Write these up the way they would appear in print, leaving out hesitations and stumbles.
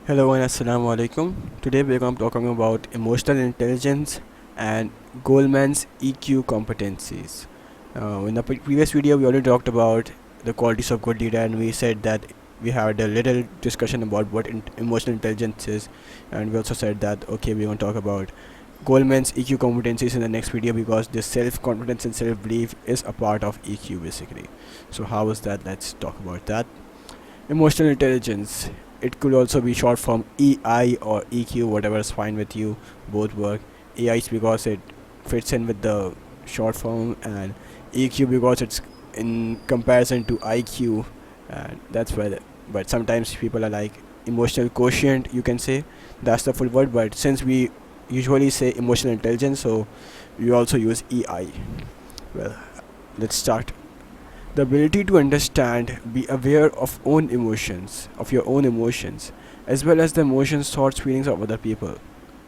Hello and assalamu alaikum. Today we're going to be talking about emotional intelligence and Goleman's EQ competencies. In the previous video, we already talked about the qualities of good leader, and we said that we had a little discussion about what emotional intelligence is, and we also said that okay, we're going to talk about Goleman's EQ competencies in the next video because this self-confidence and self-belief is a part of EQ basically. So how is that? Let's talk about that. Emotional intelligence. It could also be short from EI or EQ, whatever is fine with you. Both work. EI is because it fits in with the short form, and EQ because it's in comparison to IQ, and that's why. But sometimes people are like emotional quotient. You can say that's the full word. But since we usually say emotional intelligence, so we also use EI. Well, let's start. The ability to understand, be aware of your own emotions, as well as the emotions, thoughts, feelings of other people.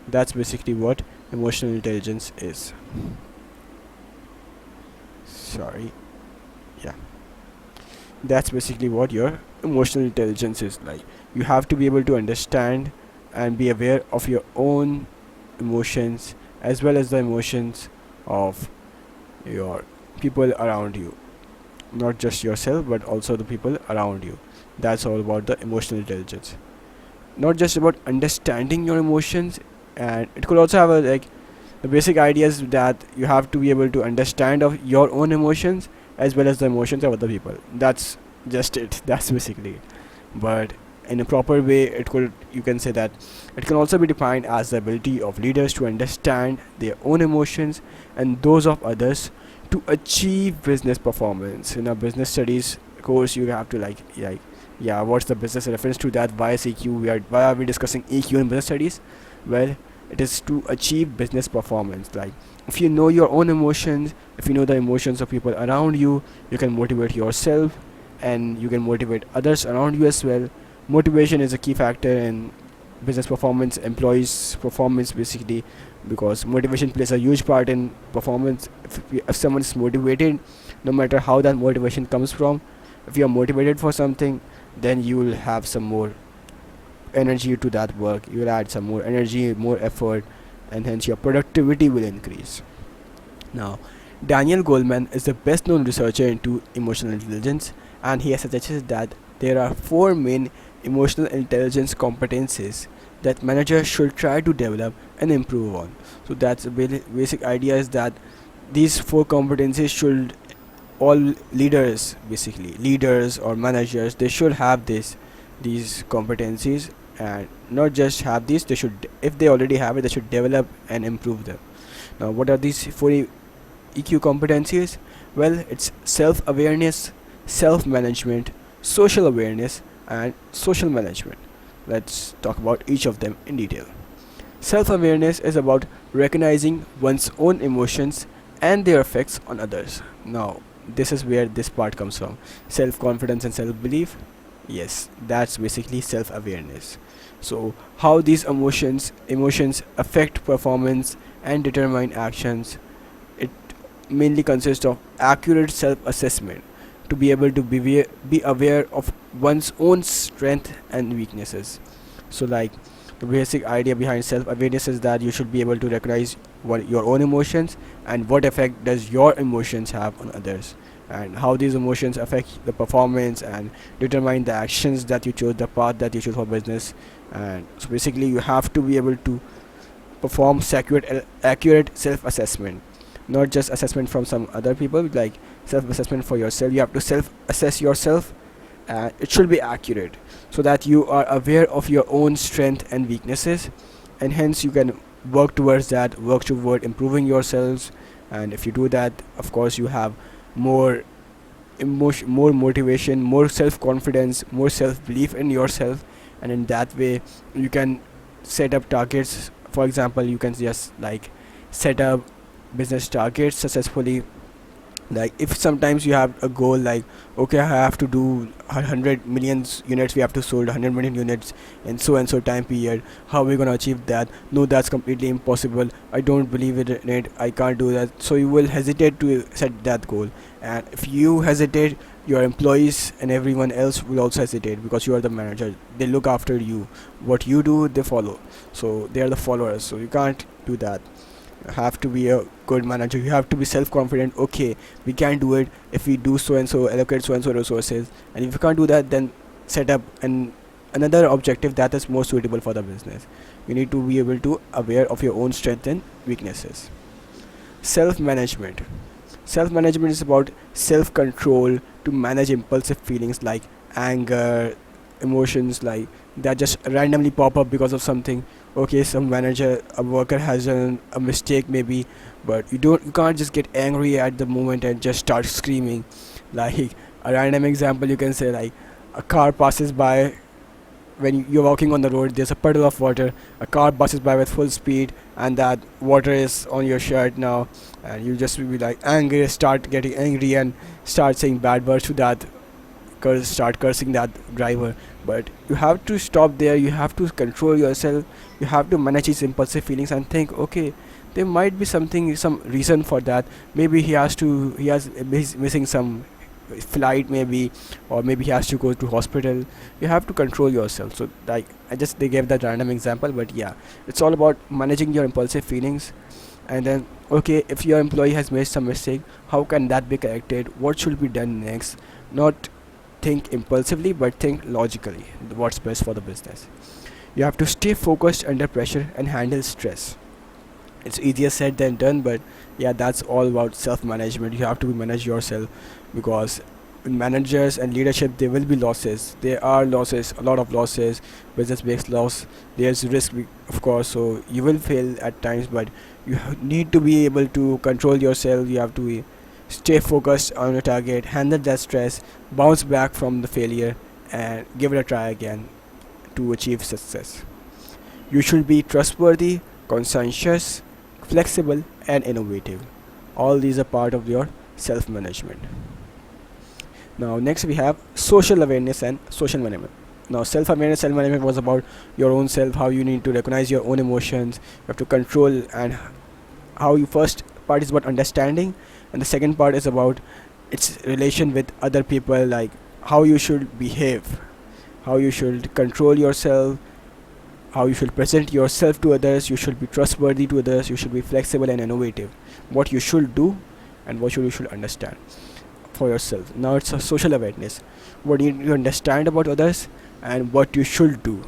That's basically what emotional intelligence is. Sorry. Yeah. That's basically what your emotional intelligence is like. You have to be able to understand and be aware of your own emotions as well as the emotions of your people around you, not just yourself but also the people around you. That's all about the emotional intelligence. Not just about understanding your emotions, and it could also have a like the basic ideas that you have to be able to understand of your own emotions as well as the emotions of other people. That's just it. That's basically it. But in a proper way, it could, you can say that it can also be defined as the ability of leaders to understand their own emotions and those of others to achieve business performance. In a business studies course, you have to yeah, what's the business reference to that? Why is EQ? Why are we discussing EQ in business studies? Well, it is to achieve business performance. Like, if you know your own emotions, if you know the emotions of people around you, you can motivate yourself and you can motivate others around you as well. Motivation is a key factor in business performance, employees performance basically, because motivation plays a huge part in performance. If someone is motivated, no matter how that motivation comes from, if you are motivated for something, then you will have some more energy to that work. You will add some more energy, more effort, and hence your productivity will increase. Now, Daniel Goleman is the best known researcher into emotional intelligence, and he has suggested that there are four main emotional intelligence competencies that managers should try to develop and improve on. So that's a basic idea, is that these four competencies should all leaders, basically leaders or managers, they should have these competencies, and not just have these, they should, if they already have it, they should develop and improve them. Now, what are these four EQ competencies? Well, it's self-awareness, self-management, social awareness, and social management. Let's talk about each of them in detail. Self-awareness is about recognizing one's own emotions and their effects on others. Now, this is where this part comes from. Self-confidence and self-belief. Yes, that's basically self-awareness. So, how these emotions affect performance and determine actions. It mainly consists of accurate self-assessment to be able to be aware of one's own strength and weaknesses. So, like, the basic idea behind self-awareness is that you should be able to recognize what your own emotions and what effect does your emotions have on others, and how these emotions affect the performance and determine the actions that you chose, the path that you chose for business. And so basically you have to be able to perform accurate self-assessment, not just assessment from some other people, like self-assessment for yourself. You have to self-assess yourself, and it should be accurate so that you are aware of your own strength and weaknesses, and hence you can work towards that, work toward improving yourselves. And if you do that, of course you have more emotion, more motivation, more self-confidence, more self-belief in yourself, and in that way you can set up targets. For example, you can just like set up business targets successfully. Like, if sometimes you have a goal like, okay, I have to do 100 million units, we have to sold 100 million units in so and so time period. How are we going to achieve that? No, that's completely impossible. I don't believe in it. I can't do that. So you will hesitate to set that goal, and if you hesitate, Your employees and everyone else will also hesitate because you are the manager. They look after you. What you do, they follow. So they are the followers. So you can't do that. You have to be a good manager. You have to be self-confident. Okay, we can do it if we do so and so, allocate so and so resources. And if you can't do that, then set up another objective that is more suitable for the business. You need to be able to aware of your own strengths and weaknesses. Self-management. Self-management is about self-control to manage impulsive feelings like anger, emotions like that just randomly pop up because of something. Okay, some manager, a worker has done a mistake maybe, but you can't just get angry at the moment and just start screaming. Like a random example, you can say like a car passes by when you're walking on the road. There's a puddle of water. A car passes by with full speed, and that water is on your shirt now, and you just will be like angry, start getting angry, and start saying bad words to that start cursing that driver. But you have to stop there. You have to control yourself. You have to manage his impulsive feelings and think, okay, there might be some reason for that. Maybe he's missing some flight maybe, or maybe he has to go to hospital. You have to control yourself. So like they gave that random example, but yeah, it's all about managing your impulsive feelings. And then, okay, if your employee has made some mistake, how can that be corrected? What should be done next? Not think impulsively, but think logically what's best for the business. You have to stay focused under pressure and handle stress. It's easier said than done, but yeah, that's all about self management. You have to manage yourself, because in managers and leadership there will be losses. There are losses, a lot of losses. Business makes loss. There's risk, of course, so you will fail at times, but need to be able to control yourself. You have to stay focused on your target, handle that stress, bounce back from the failure, and give it a try again to achieve success. You should be trustworthy, conscientious, flexible, and innovative. All these are part of your self management. Now, next we have social awareness and social management. Now, self awareness, self management was about your own self, how you need to recognize your own emotions, you have to control, and how you first part is about understanding, and the second part is about its relation with other people, like how you should behave, how you should control yourself, how you should present yourself to others. You should be trustworthy to others. You should be flexible and innovative. What you should do and what you should understand for yourself. Now it's a social awareness. What you need to understand about others and what you should do.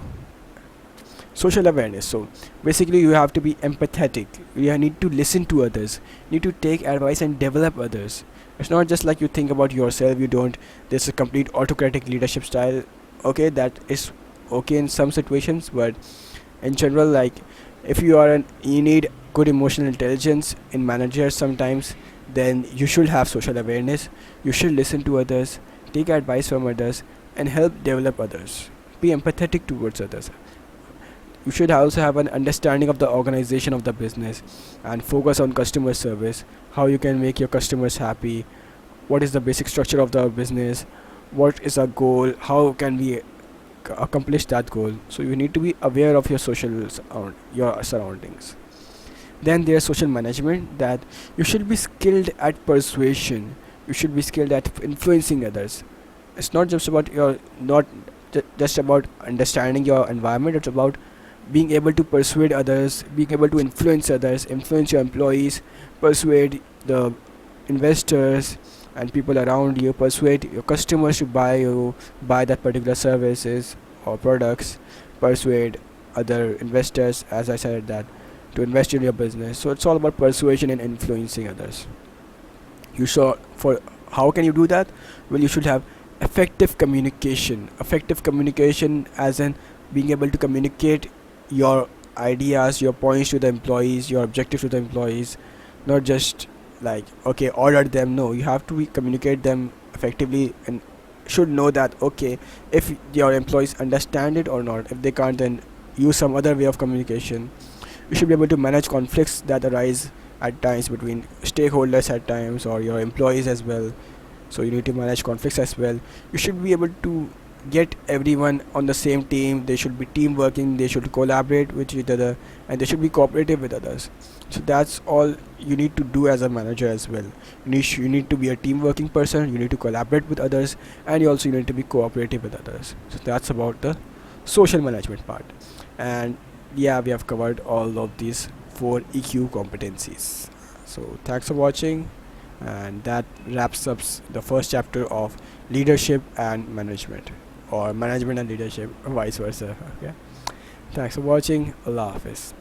Social awareness. So basically, you have to be empathetic. You need to listen to others. You need to take advice and develop others. It's not just like you think about yourself. You don't. There's a complete autocratic leadership style. Okay, that is okay in some situations, but in general, like if you need good emotional intelligence in managers sometimes, then you should have social awareness. You should listen to others, take advice from others, and help develop others. Be empathetic towards others. You should also have an understanding of the organization of the business and focus on customer service, how you can make your customers happy, what is the basic structure of the business, what is our goal, how can we accomplish that goal. So you need to be aware of your surroundings. Then there's social management, that you should be skilled at persuasion. You should be skilled at influencing others. It's not just about just about understanding your environment. It's about being able to persuade others, being able to influence others, influence your employees, persuade the investors and people around you, persuade your customers to buy that particular services or products, persuade other investors, as I said, that to invest in your business. So it's all about persuasion and influencing others. You saw for how can you do that? Well, you should have effective communication. Effective communication, as in being able to communicate your ideas, your points to the employees, your objectives to the employees, not just like okay order them. No, you have to communicate them effectively and should know that okay, if your employees understand it or not. If they can't, then use some other way of communication. You should be able to manage conflicts that arise at times between stakeholders at times, or your employees as well. So you need to manage conflicts as well. You should be able to get everyone on the same team. They should be team working, they should collaborate with each other, and they should be cooperative with others. So that's all you need to do as a manager as well. You need to be a team working person, you need to collaborate with others, and you also need to be cooperative with others. So that's about the social management part. And yeah, we have covered all of these four EQ competencies. So thanks for watching, and that wraps up the first chapter of leadership and management, or management and leadership, vice versa. Okay, thanks for watching. Allah Hafiz.